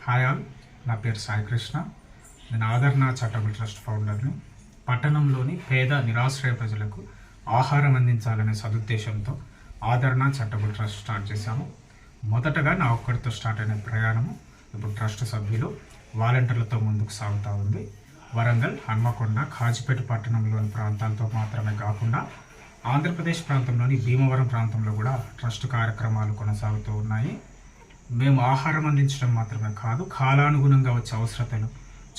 Hi all, నా పేరు సాయి కృష్ణ. నేను ఆదరణ చారిటబుల్ ట్రస్ట్ ఫౌండర్ని. పట్టణంలోని పేద నిరాశ్రయ ప్రజలకు ఆహారం అందించాలనే సదుద్దేశంతో ఆదరణ చారిటబుల్ ట్రస్ట్ స్టార్ట్ చేశాము. మొదటగా నా ఒక్కడితో స్టార్ట్ అయిన ప్రయాణము ఇప్పుడు ట్రస్ట్ సభ్యులు వాలంటీర్లతో ముందుకు సాగుతూ ఉంది. వరంగల్, హన్మకొండ, కాజిపేట పట్టణంలోని ప్రాంతాలతో మాత్రమే కాకుండా ఆంధ్రప్రదేశ్ ప్రాంతంలోని భీమవరం ప్రాంతంలో కూడా ట్రస్ట్ కార్యక్రమాలు కొనసాగుతూ ఉన్నాయి. మేము ఆహారం అందించడం మాత్రమే కాదు, కాలానుగుణంగా వచ్చే అవసరతలు,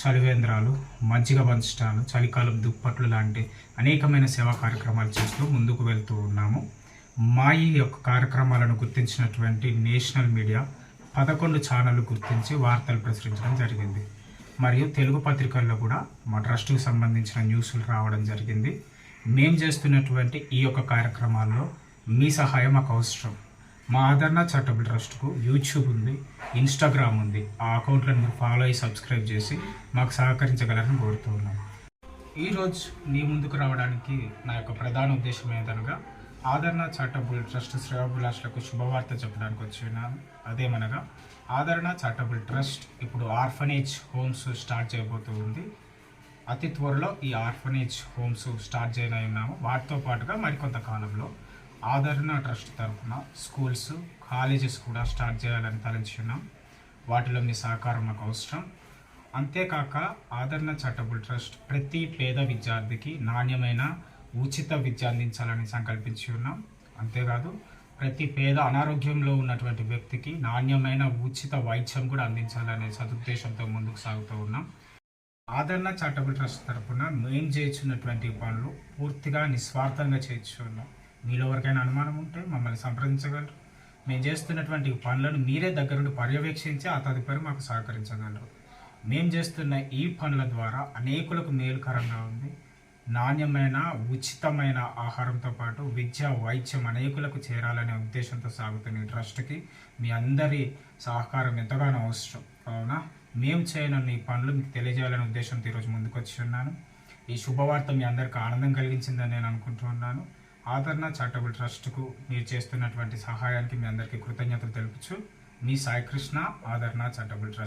చలివేంద్రాలు, మజ్జిగ పంచడాలు, చలికాలం దుప్పట్లు లాంటి అనేకమైన సేవా కార్యక్రమాలు చేస్తూ ముందుకు వెళ్తూ ఉన్నాము. మా ఈ యొక్క కార్యక్రమాలను గుర్తించినటువంటి నేషనల్ మీడియా 11 ఛానళ్లు గుర్తించి వార్తలు ప్రచురించడం జరిగింది. మరియు తెలుగు పత్రికల్లో కూడా మా ట్రస్ట్కి సంబంధించిన న్యూస్లు రావడం జరిగింది. మేము చేస్తున్నటువంటి ఈ యొక్క కార్యక్రమాల్లో మీ సహాయం మాకు అవసరం. మా ఆదరణ చారిటబుల్ ట్రస్ట్కు యూట్యూబ్ ఉంది, ఇన్స్టాగ్రామ్ ఉంది. ఆ అకౌంట్లను మీరు ఫాలో అయ్యి సబ్స్క్రైబ్ చేసి మాకు సహకరించగలరని కోరుతూ ఉన్నాను. ఈరోజు మీ ముందుకు రావడానికి నా యొక్క ప్రధాన ఉద్దేశం ఏంటనగా ఆదరణ చారిటబుల్ ట్రస్ట్ శ్రేయోభిలాషులకు శుభవార్త చెప్పడానికి వచ్చినాను. అదేమనగా ఆదరణ చారిటబుల్ ట్రస్ట్ ఇప్పుడు ఆర్ఫనేజ్ హోమ్స్ స్టార్ట్ చేయబోతూ ఉంది. అతి త్వరలో ఈ ఆర్ఫనేజ్ హోమ్స్ స్టార్ట్ చేయనున్నాము. వాటితో పాటుగా మరికొంత కాలంలో ఆదరణ ట్రస్ట్ తరఫున స్కూల్స్, కాలేజెస్ కూడా స్టార్ట్ చేయాలని తలంచున్నాం. వాటిలో మీ సహకారం మాకు అవసరం. అంతేకాక ఆదరణ చారిటబుల్ ట్రస్ట్ ప్రతి పేద విద్యార్థికి నాణ్యమైన ఉచిత విద్య అందించాలని సంకల్పించి ఉన్నాం. అంతేకాదు ప్రతి పేద అనారోగ్యంలో ఉన్నటువంటి వ్యక్తికి నాణ్యమైన ఉచిత వైద్యం కూడా అందించాలనే సదుద్దేశంతో ముందుకు సాగుతూ ఉన్నాం. ఆదరణ చారిటబుల్ ట్రస్ట్ తరఫున మేము చేయించున్నటువంటి పనులు పూర్తిగా నిస్వార్థంగా చేయించున్నాం. మీలో ఎవరికైనా అనుమానం ఉంటే మమ్మల్ని సంప్రదించగలరు. మేము చేస్తున్నటువంటి పనులను మీరే దగ్గరుండి పర్యవేక్షించి ఆ తదుపరి మాకు సహకరించగలరు. మేము చేస్తున్న ఈ పనుల ద్వారా అనేకులకు మేలుకరంగా ఉంది. నాణ్యమైన ఉచితమైన ఆహారంతో పాటు విద్య, వైద్యం అనేకులకు చేరాలనే ఉద్దేశంతో సాగుతున్న ఈ ట్రస్ట్కి మీ అందరి సహకారం ఎంతగానో అవసరం. కావున మేము చేయనున్న ఈ పనులు మీకు తెలియజేయాలనే ఉద్దేశంతో ఈరోజు ముందుకు వచ్చి ఉన్నాను. ఈ శుభవార్త మీ అందరికీ ఆనందం కలిగించిందని నేను అనుకుంటున్నాను. ఆదరణ చారిటబుల్ ట్రస్ట్కు మీరు చేస్తున్నటువంటి సహాయానికి మీ అందరికీ కృతజ్ఞతలు తెలుపుచు మీ సాయి కృష్ణ, ఆదరణ చారిటబుల్ ట్రస్ట్.